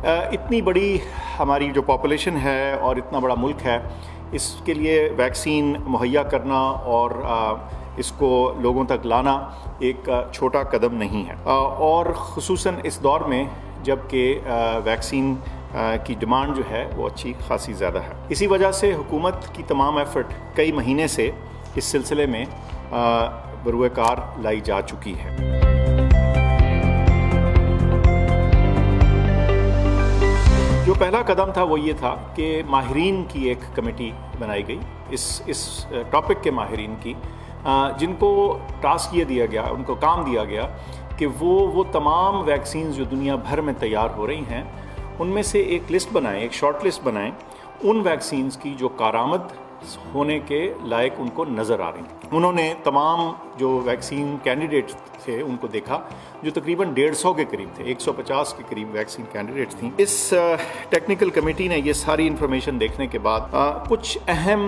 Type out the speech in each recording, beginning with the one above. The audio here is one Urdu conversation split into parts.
اتنی بڑی ہماری جو پاپولیشن ہے اور اتنا بڑا ملک ہے، اس کے لیے ویکسین مہیا کرنا اور اس کو لوگوں تک لانا ایک چھوٹا قدم نہیں ہے، اور خصوصاً اس دور میں جب کہ ویکسین کی ڈیمانڈ جو ہے وہ اچھی خاصی زیادہ ہے۔ اسی وجہ سے حکومت کی تمام ایفرٹ کئی مہینے سے اس سلسلے میں بروئے کار لائی جا چکی ہے۔ جو پہلا قدم تھا وہ یہ تھا کہ ماہرین کی ایک کمیٹی بنائی گئی، اس ٹاپک کے ماہرین کی، جن کو ٹاسک یہ دیا گیا، ان کو کام دیا گیا کہ وہ تمام ویکسینز جو دنیا بھر میں تیار ہو رہی ہیں ان میں سے ایک لسٹ بنائیں، ایک شارٹ لسٹ بنائیں ان ویکسینز کی جو کارآمد ہونے کے لائق ان کو نظر آ رہی ہیں۔ انہوں نے تمام جو ویکسین کینڈیڈیٹ تھے ان کو دیکھا، جو تقریباً 150 کے قریب تھے، 150 کے قریب ویکسین کینڈیڈیٹس تھیں۔ اس ٹیکنیکل کمیٹی نے یہ ساری انفارمیشن دیکھنے کے بعد کچھ اہم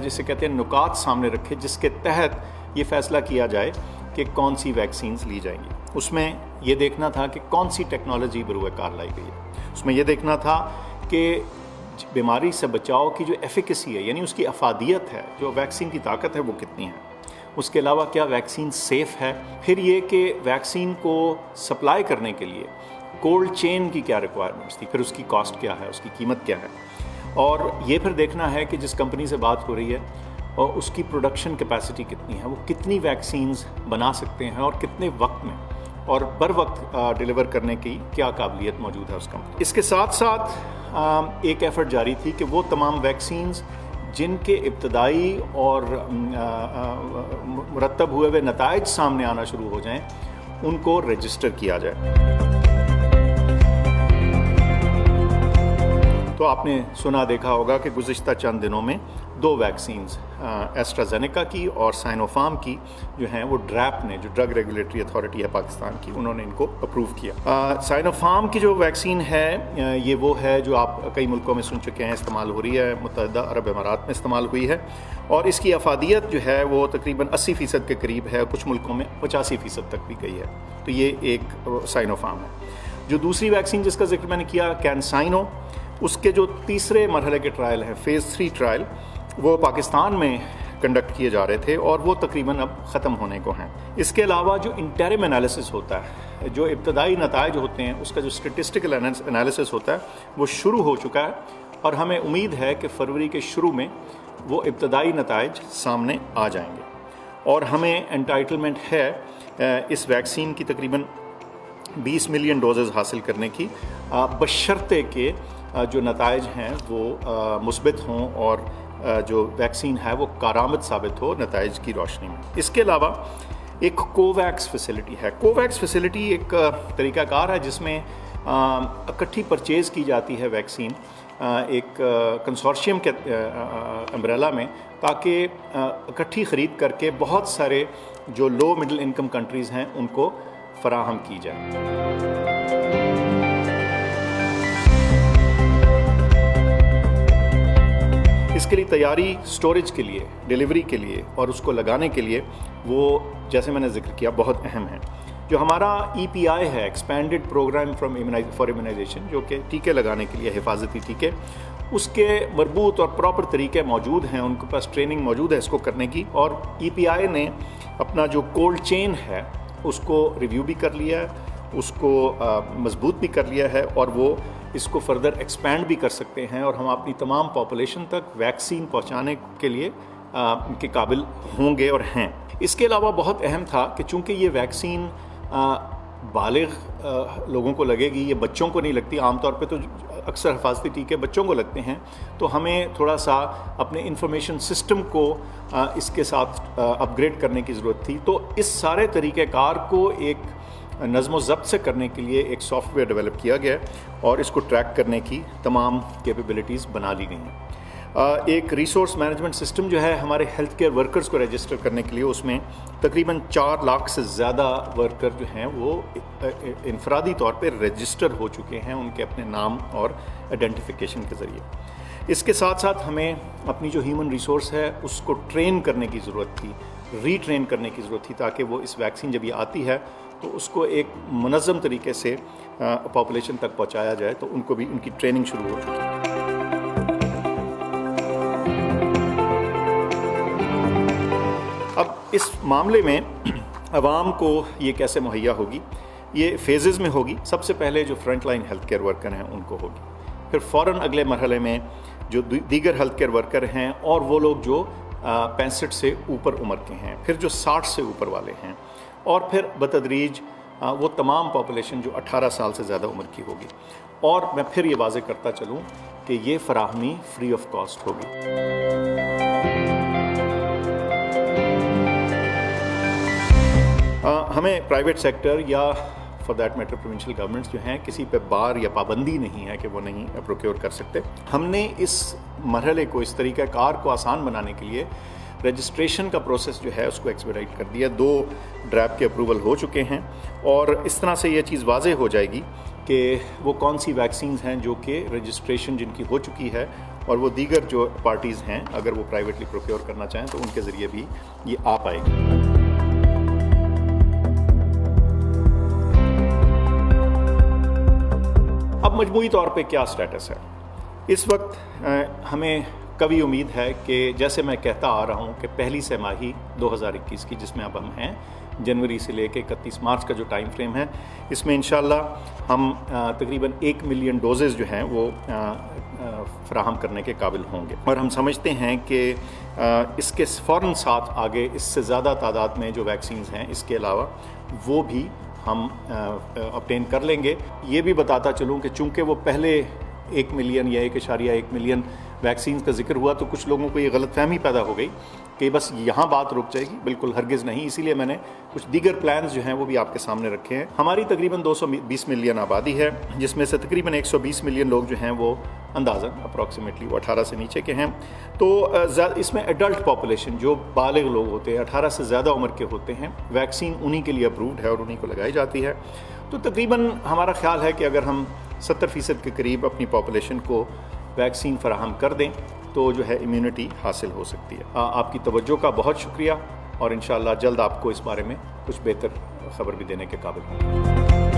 جسے کہتے ہیں نکات سامنے رکھے، جس کے تحت یہ فیصلہ کیا جائے کہ کون سی ویکسینز لی جائیں گی۔ اس میں یہ دیکھنا تھا کہ کون سی ٹیکنالوجی بروئے کار لائی گئی ہے۔ اس میں یہ دیکھنا تھا کہ بیماری سے بچاؤ کی جو ایفیکیسی ہے، یعنی اس کی افادیت ہے، جو ویکسین کی طاقت ہے وہ کتنی ہے۔ اس کے علاوہ کیا ویکسین سیف ہے۔ پھر یہ کہ ویکسین کو سپلائی کرنے کے لیے کولڈ چین کی کیا ریکوائرمنٹس تھی، پھر اس کی کاسٹ کیا ہے، اس کی قیمت کیا ہے، اور یہ پھر دیکھنا ہے کہ جس کمپنی سے بات ہو رہی ہے اور اس کی پروڈکشن کیپیسٹی کتنی ہے، وہ کتنی ویکسینز بنا سکتے ہیں اور کتنے وقت میں، اور بر وقت ڈیلیور کرنے کی کیا قابلیت موجود ہے اس کمپنی۔ اس کے ساتھ ساتھ ایک ایفرٹ جاری تھی کہ وہ تمام ویکسینز جن کے ابتدائی اور مرتب ہوئے ہوئے نتائج سامنے آنا شروع ہو جائیں ان کو رجسٹر کیا جائے۔ تو آپ نے سنا دیکھا ہوگا کہ گزشتہ چند دنوں میں 2 ویکسینز ایسٹرازینیکا کی اور سائنوفارم کی جو ہیں وہ ڈریپ نے، جو ڈرگ ریگولیٹری اتھارٹی ہے پاکستان کی، انہوں نے ان کو اپروو کیا۔ سائنوفارم کی جو ویکسین ہے یہ وہ ہے جو آپ کئی ملکوں میں سن چکے ہیں، استعمال ہو رہی ہے، متحدہ عرب امارات میں استعمال ہوئی ہے، اور اس کی افادیت جو ہے وہ تقریباً 80% کے قریب ہے، کچھ ملکوں میں 85% تک بھی گئی ہے۔ تو یہ ایک سائنوفارم ہے۔ جو دوسری ویکسین جس کا ذکر میں نے کیا، کینسائنو، اس کے جو تیسرے مرحلے کے ٹرائل ہیں، فیز 3 ٹرائل، وہ پاکستان میں کنڈکٹ کیے جا رہے تھے اور وہ تقریباً اب ختم ہونے کو ہیں۔ اس کے علاوہ جو انٹرم انالیسس ہوتا ہے، جو ابتدائی نتائج ہوتے ہیں، اس کا جو اسٹیٹسٹیکل انالیسس ہوتا ہے وہ شروع ہو چکا ہے، اور ہمیں امید ہے کہ فروری کے شروع میں وہ ابتدائی نتائج سامنے آ جائیں گے، اور ہمیں انٹائٹلمنٹ ہے اس ویکسین کی تقریباً 20 ملین ڈوزز حاصل کرنے کی، بشرطے کہ جو نتائج ہیں وہ مثبت ہوں اور جو ویکسین ہے وہ کارآمد ثابت ہو نتائج کی روشنی میں۔ اس کے علاوہ ایک کوویکس فیسلٹی ہے۔ کوویکس فیسلٹی ایک طریقہ کار ہے جس میں اکٹھی پرچیز کی جاتی ہے ویکسین ایک کنسورشیم کے امبریلا میں، تاکہ اکٹھی خرید کر کے بہت سارے جو لو مڈل انکم کنٹریز ہیں ان کو فراہم کی جائے۔ اس کے لیے تیاری، سٹوریج کے لیے، ڈیلیوری کے لیے اور اس کو لگانے کے لیے وہ جیسے میں نے ذکر کیا بہت اہم ہے۔ جو ہمارا EPI ہے، ایکسپینڈڈ پروگرام فار امیونائزیشن، جو کہ ٹیکے لگانے کے لیے، حفاظتی ٹیکے، اس کے مربوط اور پراپر طریقے موجود ہیں، ان کے پاس ٹریننگ موجود ہے اس کو کرنے کی، اور EPI نے اپنا جو کولڈ چین ہے اس کو ریویو بھی کر لیا ہے، اس کو مضبوط بھی کر لیا ہے، اور وہ اس کو فردر ایکسپینڈ بھی کر سکتے ہیں، اور ہم اپنی تمام پاپولیشن تک ویکسین پہنچانے کے لیے کے قابل ہوں گے اور ہیں۔ اس کے علاوہ بہت اہم تھا کہ چونکہ یہ ویکسین بالغ لوگوں کو لگے گی، یہ بچوں کو نہیں لگتی، عام طور پہ تو اکثر حفاظتی ٹیکے بچوں کو لگتے ہیں، تو ہمیں تھوڑا سا اپنے انفارمیشن سسٹم کو اس کے ساتھ اپ گریڈ کرنے کی ضرورت تھی۔ تو اس سارے طریقہ کار کو ایک نظم و ضبط سے کرنے کے لیے ایک سافٹ ویئر ڈیولپ کیا گیا ہے، اور اس کو ٹریک کرنے کی تمام کیپیبلٹیز بنا لی گئی ہیں۔ ایک ریسورس مینجمنٹ سسٹم جو ہے ہمارے ہیلتھ کیئر ورکرز کو رجسٹر کرنے کے لیے، اس میں تقریباً 4 لاکھ سے زیادہ ورکر جو ہیں وہ انفرادی طور پہ رجسٹر ہو چکے ہیں، ان کے اپنے نام اور آئیڈینٹیفیکیشن کے ذریعے۔ اس کے ساتھ ساتھ ہمیں اپنی جو ہیومن ریسورس ہے اس کو ٹرین کرنے کی ضرورت تھی، ری ٹرین کرنے کی ضرورت تھی تاکہ وہ اس ویکسین جب یہ آتی ہے تو اس کو ایک منظم طریقے سے پاپولیشن تک پہنچایا جائے، تو ان کو بھی ان کی ٹریننگ شروع ہو چکی ہے۔ اب اس معاملے میں عوام کو یہ کیسے مہیا ہوگی؟ یہ فیزز میں ہوگی۔ سب سے پہلے جو front line health care worker ہیں ان کو ہوگی، پھر فوراً اگلے مرحلے میں جو دیگر ہیلتھ کیئر ورکر ہیں اور وہ لوگ جو 65 سے اوپر عمر کے ہیں، پھر جو 60 سے اوپر والے ہیں، اور پھر بتدریج وہ تمام پاپولیشن جو 18 سال سے زیادہ عمر کی ہوگی۔ اور میں پھر یہ واضح کرتا چلوں کہ یہ فراہمی فری آف کاسٹ ہوگی۔ ہمیں پرائیویٹ سیکٹر یا for that matter provincial governments جو ہیں کسی پہ بار یا پابندی نہیں ہے کہ وہ نہیں پروکیور کر سکتے۔ ہم نے اس مرحلے کو، اس طریقہ کار کو آسان بنانے کے لیے رجسٹریشن کا پروسیس جو ہے اس کو ایکسپیڈائٹ کر دیا۔ 2 ڈریپ کے اپروول ہو چکے ہیں، اور اس طرح سے یہ چیز واضح ہو جائے گی کہ وہ کون سی ویکسینز ہیں جو کہ رجسٹریشن جن کی ہو چکی ہے، اور وہ دیگر جو پارٹیز ہیں اگر وہ پرائیویٹلی پروکیور کرنا چاہیں تو ان کے ذریعے بھی یہ آ پائے گی۔ اب مجموعی طور پہ کیا سٹیٹس ہے؟ اس وقت ہمیں کبھی امید ہے کہ جیسے میں کہتا آ رہا ہوں کہ پہلی سہ ماہی 2021 کی، جس میں اب ہم ہیں، جنوری سے لے کے 31 مارچ کا جو ٹائم فریم ہے، اس میں انشاءاللہ ہم تقریباً 1 ملین ڈوزز جو ہیں وہ فراہم کرنے کے قابل ہوں گے، اور ہم سمجھتے ہیں کہ اس کے فوراً ساتھ آگے اس سے زیادہ تعداد میں جو ویکسینز ہیں اس کے علاوہ وہ بھی ہم obtain کر لیں گے۔ یہ بھی بتاتا چلوں کہ چونکہ وہ پہلے 1 ملین یا 1.1 ملین ویکسینز کا ذکر ہوا تو کچھ لوگوں کو یہ غلط فہمی پیدا ہو گئی کہ بس یہاں بات رک جائے گی، بالکل ہرگز نہیں۔ اسی لیے میں نے کچھ دیگر پلانز جو ہیں وہ بھی آپ کے سامنے رکھے ہیں۔ ہماری تقریباً 220 ملین آبادی ہے، جس میں سے تقریباً 120 ملین لوگ جو ہیں وہ اندازاً اپروکسیمیٹلی وہ 18 سے نیچے کے ہیں۔ تو اس میں ایڈلٹ پاپولیشن جو بالغ لوگ ہوتے ہیں، 18 سے زیادہ عمر کے ہوتے ہیں، ویکسین انہی کے لیے اپرووڈ ہے اور انہی کو لگائی جاتی ہے۔ تو تقریباً ہمارا خیال ہے کہ اگر ہم 70% کے قریب اپنی پاپولیشن کو ویکسین فراہم کر دیں تو جو ہے امیونٹی حاصل ہو سکتی ہے۔ آپ کی توجہ کا بہت شکریہ، اور انشاءاللہ جلد آپ کو اس بارے میں کچھ بہتر خبر بھی دینے کے قابل ہوں۔